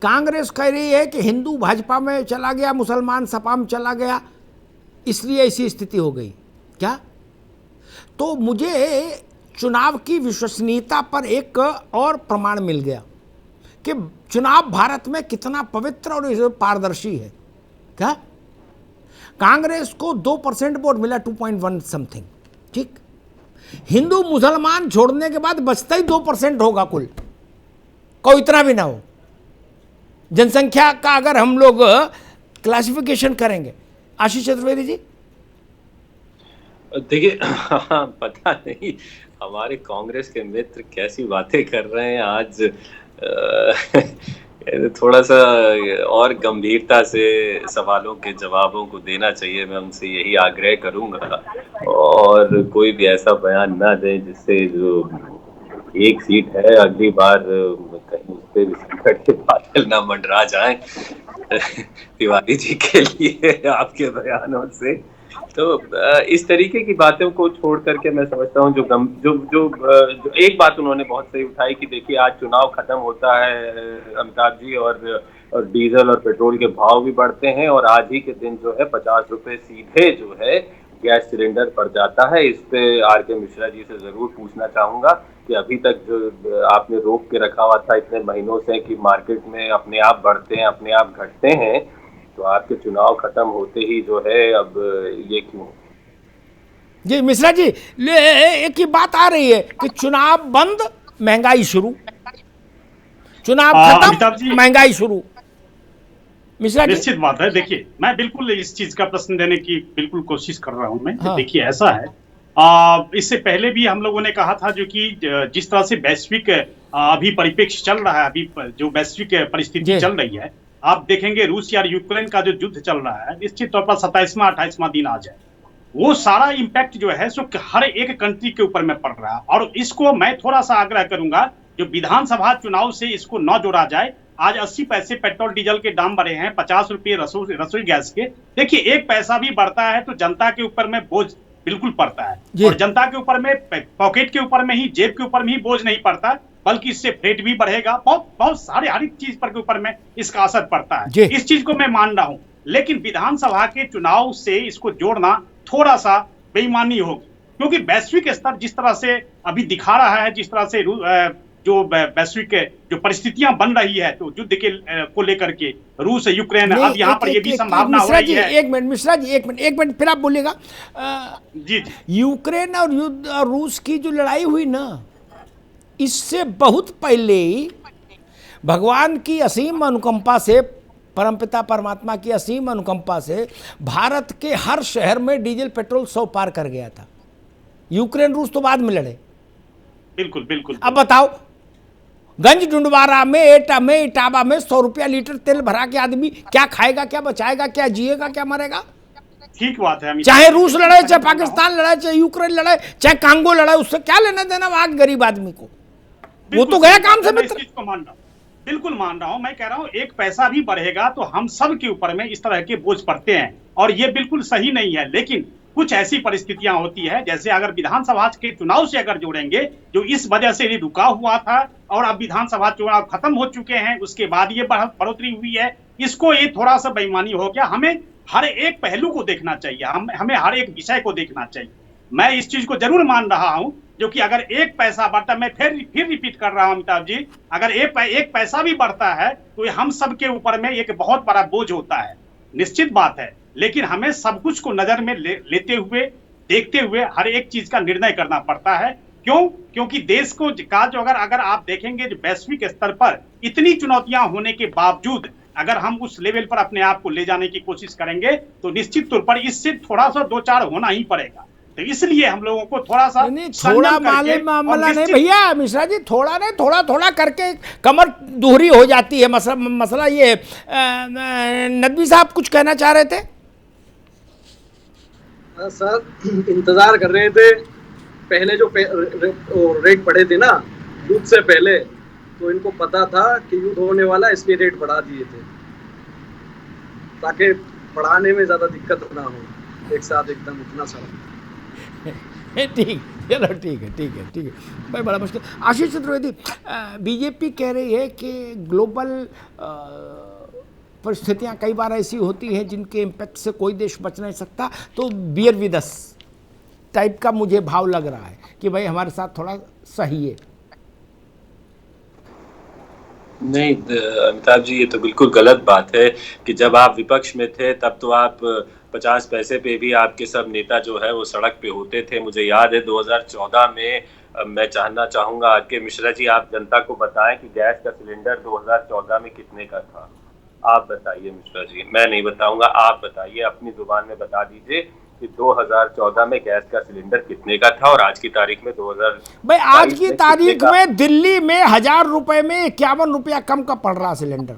कांग्रेस कह रही है कि हिंदू भाजपा में चला गया, मुसलमान सपा में चला गया, इसलिए ऐसी स्थिति हो गई क्या? तो मुझे चुनाव की विश्वसनीयता पर एक और प्रमाण मिल गया कि चुनाव भारत में कितना पवित्र और पारदर्शी है। क्या कांग्रेस को 2% वोट मिला, 2.1 समथिंग, ठीक। हिंदू मुसलमान छोड़ने के बाद बचता ही 2% होगा कुल, कोई इतना भी ना हो जनसंख्या का, अगर हम लोग क्लासिफिकेशन करेंगे। आशीष चतुर्वेदी जी, देखिए पता नहीं हमारे कांग्रेस के मित्र कैसी बातें कर रहे हैं आज। थोड़ा सा और गंभीरता से सवालों के जवाबों को देना चाहिए, मैं उनसे यही आग्रह करूंगा। और कोई भी ऐसा बयान ना दें जिससे जो एक सीट है अगली बार कहीं उस पर संकट के बादल ना मंडरा जाएं तिवारी जी के लिए आपके बयानों से। तो इस तरीके की बातों को छोड़ करके मैं समझता हूँ जो एक बात उन्होंने बहुत सही उठाई कि देखिए आज चुनाव खत्म होता है अमिताभ जी, और डीजल और पेट्रोल के भाव भी बढ़ते हैं, और आज ही के दिन जो है 50 रुपए सीधे जो है गैस सिलेंडर पड़ जाता है। इस पे आर के मिश्रा जी से जरूर पूछना चाहूंगा कि अभी तक जो आपने रोक के रखा हुआ था इतने महीनों से कि मार्केट में अपने आप बढ़ते हैं अपने आप घटते हैं, तो आपके चुनाव खत्म होते ही जो है अब ये क्यों? जी मिश्रा जी, एक ही बात आ रही है कि चुनाव बंद महंगाई शुरू, चुनाव खत्म महंगाई शुरू। मिश्रा जी, निश्चित बात है। देखिए मैं बिल्कुल इस चीज का प्रश्न देने की बिल्कुल कोशिश कर रहा हूं मैं। हाँ। देखिए ऐसा है, इससे पहले भी हम लोगों ने कहा था जो कि जिस तरह से वैश्विक अभी परिप्रेक्ष्य चल रहा है, अभी जो वैश्विक परिस्थिति चल रही है, आप देखेंगे रूस या यूक्रेन का जो युद्ध चल रहा है, निश्चित तौर पर 27वां 28वां दिन आ जाए, वो सारा इम्पैक्ट जो है सो हर एक कंट्री के ऊपर में पड़ रहा है। और इसको मैं थोड़ा सा आग्रह करूंगा जो विधानसभा चुनाव से इसको न जोड़ा जाए। आज 80 पैसे पेट्रोल डीजल के दाम बढ़े हैं, 50 रुपये रसोई गैस के। देखिए एक पैसा भी बढ़ता है तो जनता के ऊपर में बोझ बिल्कुल पड़ता है, और जनता के ऊपर में पॉकेट के ऊपर में ही, जेब के ऊपर में ही बोझ नहीं पड़ता, बल्कि इससे फ्रेट भी बढ़ेगा, बहुत सारे हर एक चीज पर के ऊपर में इसका असर पड़ता है। इस चीज को मैं मान रहा हूं, लेकिन विधानसभा के चुनाव से इसको जोड़ना थोड़ा सा बेईमानी होगी, क्योंकि वैश्विक स्तर जिस तरह से अभी दिखा रहा है, जिस तरह से जो वैश्विक जो परिस्थितियां बन रही है, तो युद्ध के को लेकर के रूस यूक्रेन, अब यहाँ पर ये भी संभावना हो रही है। एक मिनट मिश्रा जी, एक मिनट फिर आप बोलिएगा। जी यूक्रेन और युद्ध और रूस की जो लड़ाई हुई ना, इससे बहुत पहले ही भगवान की असीम अनुकंपा से, परमपिता परमात्मा की असीम अनुकंपा से भारत के हर शहर में डीजल पेट्रोल 100 पार कर गया था। यूक्रेन रूस तो बाद में लड़े। बिल्कुल बिल्कुल। अब बताओ, गंज डुंडवारा में, एटा में, इटावा में 100 रुपया लीटर तेल भरा के आदमी क्या खाएगा, क्या बचाएगा, क्या जिएगा, क्या मरेगा? ठीक बात है। चाहे रूस लड़े, चाहे पाकिस्तान लड़े, चाहे यूक्रेन लड़े, चाहे कांगो लड़े, उससे क्या लेना देना वहां गरीब आदमी को? वो तो गया काम से। इस चीज को मान रहा हूं, बिल्कुल मान रहा हूं। मैं कह रहा हूं एक पैसा भी बढ़ेगा तो हम सब के ऊपर में इस तरह के बोझ पड़ते हैं, और ये बिल्कुल सही नहीं है। लेकिन कुछ ऐसी परिस्थितियां होती है, जैसे अगर विधानसभा के चुनाव से अगर जोड़ेंगे, जो इस वजह से रुका हुआ था, और अब विधानसभा चुनाव खत्म हो चुके हैं, उसके बाद ये बढ़ोतरी हुई है, इसको ये थोड़ा सा बेईमानी हो गया। हमें हर एक पहलू को देखना चाहिए, हमें हर एक विषय को देखना चाहिए। मैं इस चीज को जरूर मान रहा हूं जो कि अगर एक पैसा बढ़ता, मैं फिर रिपीट कर रहा हूं अमिताभ जी, अगर एक पैसा भी बढ़ता है तो ये हम सब के ऊपर में एक बहुत बड़ा बोझ होता है, निश्चित बात है। लेकिन हमें सब कुछ को नजर में लेते हुए, देखते हुए हर एक चीज का निर्णय करना पड़ता है। क्यों? क्योंकि देश को का जो अगर आप देखेंगे जो वैश्विक स्तर पर इतनी चुनौतियां होने के बावजूद अगर हम उस लेवल पर अपने आप को ले जाने की कोशिश करेंगे तो निश्चित तौर पर इससे थोड़ा सा 2-4 होना ही पड़ेगा। तो इसलिए हम लोगों को थोड़ा सा थोड़ा मामला नहीं भैया मिश्रा जी, थोड़ा नहीं, थोड़ा थोड़ा करके कमर दोहरी हो जाती है। मसला ये नदवी साहब कुछ कहना चाह रहे थे? सर इंतजार कर रहे थे, पहले जो रेट बढ़े थे ना युद्ध से पहले, तो इनको पता था कि युद्ध होने वाला, इसलिए रेट बढ़ा दिए थे ताकि बढ़ाने में ज्यादा दिक्कत ना हो एक साथ एकदम इतना सारा। ठीक। चलो ठीक है ठीक है ठीक है भाई, बड़ा मुश्किल। आशीष चतुर्वेदी, बीजेपी कह रही है कि ग्लोबल परिस्थितियां कई बार ऐसी होती हैं जिनके इम्पैक्ट से कोई देश बच नहीं सकता, तो बियर विद अस टाइप का मुझे भाव लग रहा है कि भाई हमारे साथ थोड़ा सही है। नहीं अमिताभ जी, ये तो बिल्कुल गलत बात है कि जब आप विपक्ष में थे तब तो आप 50 पैसे पे भी आपके सब नेता जो है वो सड़क पे होते थे। मुझे याद है 2014 में मैं जानना चाहूंगा कि मिश्रा जी आप जनता को बताएं कि गैस का सिलेंडर 2014 में कितने का था। आप बताइए मिश्रा जी, मैं नहीं बताऊंगा, आप बताइए, अपनी जुबान में बता दीजिए कि 2014 में गैस का सिलेंडर कितने का था और आज की तारीख में 2000 भाई आज की तारीख में दिल्ली में 1000 रुपए में 51 रुपया कम का पड़ रहा सिलेंडर।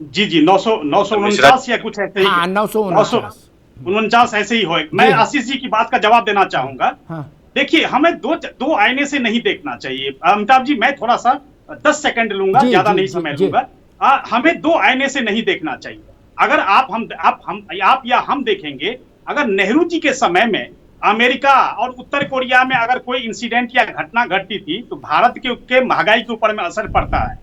जी 949 या कुछ ऐसे ही। हाँ 949 ऐसे ही हो। मैं आशीष जी की बात का जवाब देना चाहूंगा। हाँ। देखिए, हमें दो आईने से नहीं देखना चाहिए। अमिताभ जी, मैं थोड़ा सा 10 सेकंड लूंगा, ज्यादा नहीं समय लूंगा। हमें दो आईने से नहीं देखना चाहिए। अगर आप या हम देखेंगे, अगर नेहरू जी के समय में अमेरिका और उत्तर कोरिया में अगर कोई इंसिडेंट या घटना घटती थी तो भारत के महंगाई के ऊपर में असर पड़ता है।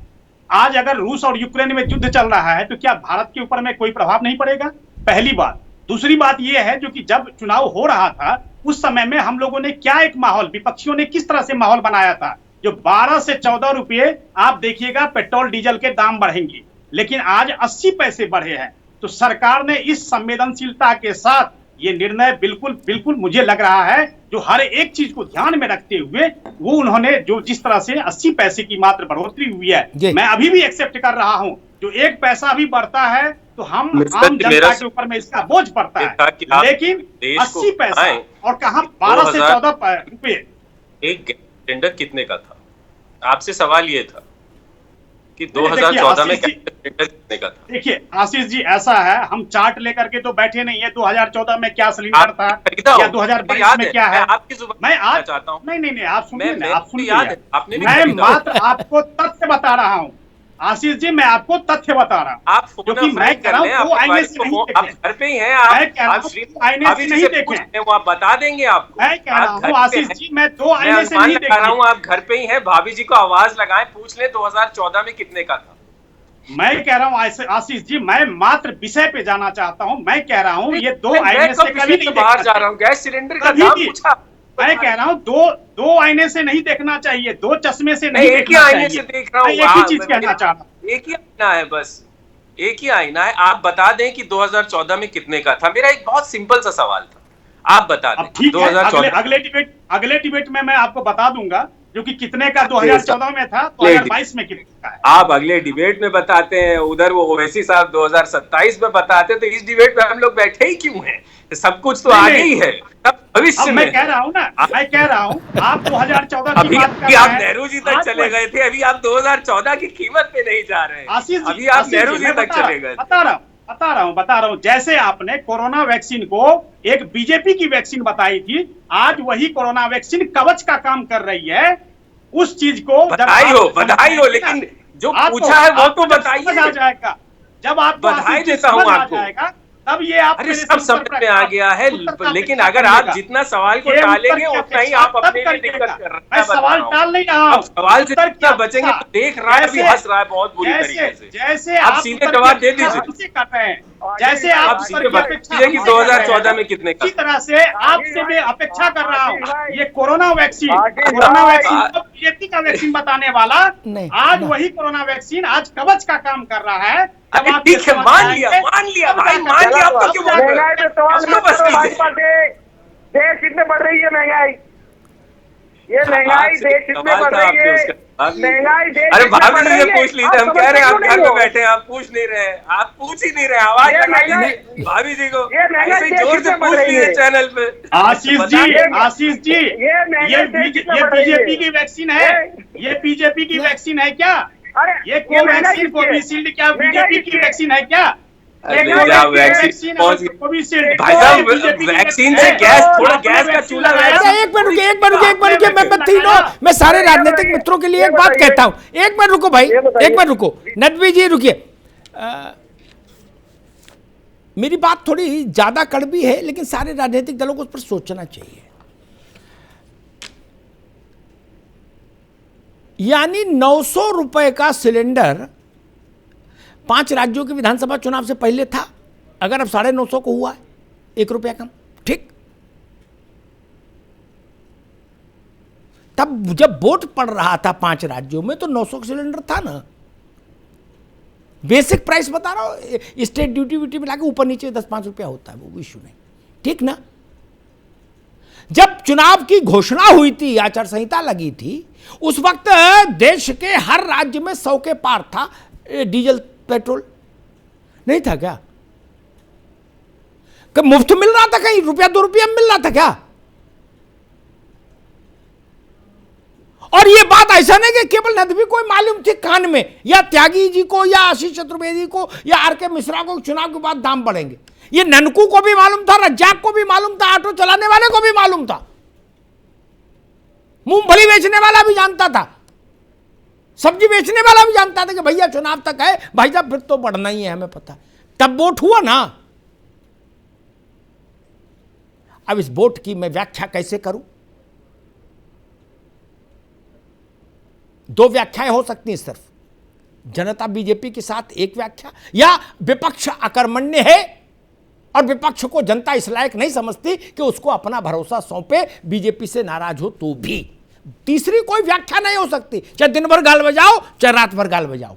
आज अगर रूस और यूक्रेन में युद्ध चल रहा है तो क्या भारत के ऊपर में कोई प्रभाव नहीं पड़ेगा? पहली बात। दूसरी बात यह है जो कि जब चुनाव हो रहा था उस समय में हम लोगों ने क्या एक माहौल, विपक्षियों ने किस तरह से माहौल बनाया था, जो 12 से 14 रुपये आप देखिएगा पेट्रोल डीजल के दाम बढ़ेंगे, लेकिन आज 80 पैसे बढ़े हैं। तो सरकार ने इस संवेदनशीलता के साथ ये निर्णय बिल्कुल मुझे लग रहा है, जो हर एक चीज को ध्यान में रखते हुए वो उन्होंने जो जिस तरह से 80 पैसे की मात्र बढ़ोतरी हुई है, मैं अभी भी एक्सेप्ट कर रहा हूं। जो 1 पैसा भी बढ़ता है तो हम आम जनता के ऊपर में इसका बोझ पड़ता है, लेकिन 80 पैसा और कहां 12 से 14 रुपए। एक सिलेंडर कितने का था? आपसे सवाल ये था कि 2014 में कितने का था? देखिए आशीष जी, ऐसा है, हम चार्ट लेकर के तो बैठे नहीं है 2014 में क्या सिलेंडर था या 2022 में क्या है। आपकी जुबान मैं आज चाहता हूं। नहीं, आप सुनिए, मैं मात्र आपको तथ्य बता रहा हूँ। आशीष जी, मैं आपको तथ्य बता रहा हूँ। आप क्योंकि मैं कह रहा हूँ 2 आईने से नहीं देखें। आप घर पे ही हैं, आप आईने से नहीं देखें, वो आप बता देंगे आपको। मैं कह रहा हूँ आशीष जी, मैं 2 आईने से नहीं देख रहा हूँ। आप घर पे ही हैं, भाभी जी को आवाज लगाएं, पूछ ले 2014 में कितने का था। मैं कह रहा हूँ आशीष जी, मैं मात्र विषय पे जाना चाहता हूँ। मैं कह रहा हूँ ये 2 आईने से कभी नहीं बाहर जा रहा हूँ। गैस सिलेंडर का दाम पूछा। मैं कह रहा हूँ दो आईने से नहीं देखना चाहिए, 2 चश्मे से नहीं एक ही आईने से देख रहा हूँ। एक ही चीज कहना चाह रहा हूँ, एक ही आईना है, बस एक ही आईना है। आप बता दें कि 2014 में कितने का था। मेरा एक बहुत सिंपल सा सवाल था, आप बता दें। ठीक है, अगले डिबेट में मैं आपको बता दूंगा जो कि कितने का 2014 में था, 2022 में कितने का है। आप अगले डिबेट में बताते हैं, उधर वो ओवैसी साहब 2027 में बताते हैं, तो इस डिबेट में हम लोग बैठे ही क्यों हैं? सब कुछ तो आगे ही है, सब भविष्य में। मैं कह रहा हूँ ना, मैं कह रहा हूँ आप 2014 की अभी बात कर रहे हैं। आप नेहरू जी तक चले गए थे, अभी आप 2014 की कीमत पे नहीं जा रहे हैं। अभी आप नेहरू जी तक चले गए। बता रहा हूँ। जैसे आपने कोरोना वैक्सीन को एक बीजेपी की वैक्सीन बताई थी, आज वही कोरोना वैक्सीन कवच का काम कर रही है। उस चीज को बधाई हो, लेकिन जो पूछा है वो तो बताइए। आ जाएगा जब आप बधाई देता हूँ आपको, तब ये आप अरे सब समझ में आ गया है, लेकिन अगर आप जितना सवाल को टालेंगे उतना ही आप अपने लिए दिक्कत कर रहे हैं। मैं सवाल टाल नहीं रहा हूँ, सवाल से कितना बचेंगे तो देख रहा है, अभी हंस रहा है बहुत बुरी तरीके से। जैसे आप सीधे जवाब दे दीजिए, जैसे आप सीधे बताइए कि 2014 में कितने का। इसी तरह से आपसे मैं अपेक्षा कर रहा हूँ, ये कोरोना वैक्सीन तो बीजेपी का वैक्सीन बताने वाला, आज वही कोरोना वैक्सीन आज कवच का काम कर रहा है। ठीक है, मान लिया भाई, मान लिया। आप क्यों महंगाई पे सवाल देश कितने बढ़ रही है महंगाई, ये महंगाई देश कितने बढ़ रही है, महंगाई देश। अरे भाभी जी से पूछ लीजिए, हम कह रहे हैं आप घर में बैठे हैं, आप पूछ नहीं रहे, आप पूछ ही नहीं रहे। आवाज लगाइए भाभी जी को, ऐसे जोर से पूछ लीजिए चैनल पे। आशीष जी, ये बीजेपी की वैक्सीन है, ये बीजेपी की वैक्सीन है क्या? ये कोवैक्सीन कोविशील्ड क्या बीजेपी की वैक्सीन है क्या? वैक्सीन भाई साहब, वैक्सीन से गैस, थोड़ा गैस का चूल्हा अच्छा एक मिनट रुकिए, मैं सारे राजनीतिक मित्रों के लिए एक बात कहता हूँ। एक मिनट रुको भाई, एक मिनट रुको, नदवी जी रुकिए। मेरी बात थोड़ी ज्यादा कड़वी है, लेकिन सारे राजनीतिक दलों को उस पर सोचना चाहिए। यानी 900 रुपए का सिलेंडर 5 राज्यों के विधानसभा चुनाव से पहले था, अगर अब 950 को हुआ है, 1 रुपया कम। ठीक, तब जब वोट पड़ रहा था 5 राज्यों में तो 900 का सिलेंडर था ना। बेसिक प्राइस बता रहा हूं, स्टेट ड्यूटी व्यूटी मिला के ऊपर नीचे 10-5 रुपया होता है, वो इश्यू नहीं। ठीक ना। जब चुनाव की घोषणा हुई थी, आचार संहिता लगी थी, उस वक्त देश के हर राज्य में 100 के पार था डीजल पेट्रोल, नहीं था क्या? मुफ्त मिल रहा था, कहीं रुपया 2 रुपया मिल रहा था क्या? और ये बात ऐसा नहीं कि केवल नदवी को मालूम थी कान में, या त्यागी जी को, या आशीष चतुर्वेदी को, या आर.के. मिश्रा को चुनाव के बाद दाम बढ़ेंगे। ये ननकू को भी मालूम था, रज्जाक को भी मालूम था, ऑटो चलाने वाले को भी मालूम था, मूंगफली बेचने वाला भी जानता था, सब्जी बेचने वाला भी जानता था कि भैया चुनाव तक है, भाई साहब फिर तो बढ़ना ही है, हमें पता है। तब वोट हुआ ना। अब इस वोट की मैं व्याख्या कैसे करूं? 2 व्याख्याएं हो सकती हैं सिर्फ, जनता बीजेपी के साथ एक व्याख्या, या विपक्ष अकर्मण्य है और विपक्ष को जनता इस लायक नहीं समझती कि उसको अपना भरोसा सौंपे, बीजेपी से नाराज हो तो भी। तीसरी कोई व्याख्या नहीं हो सकती, चाहे दिन भर गाल बजाओ चाहे रात भर गाल बजाओ।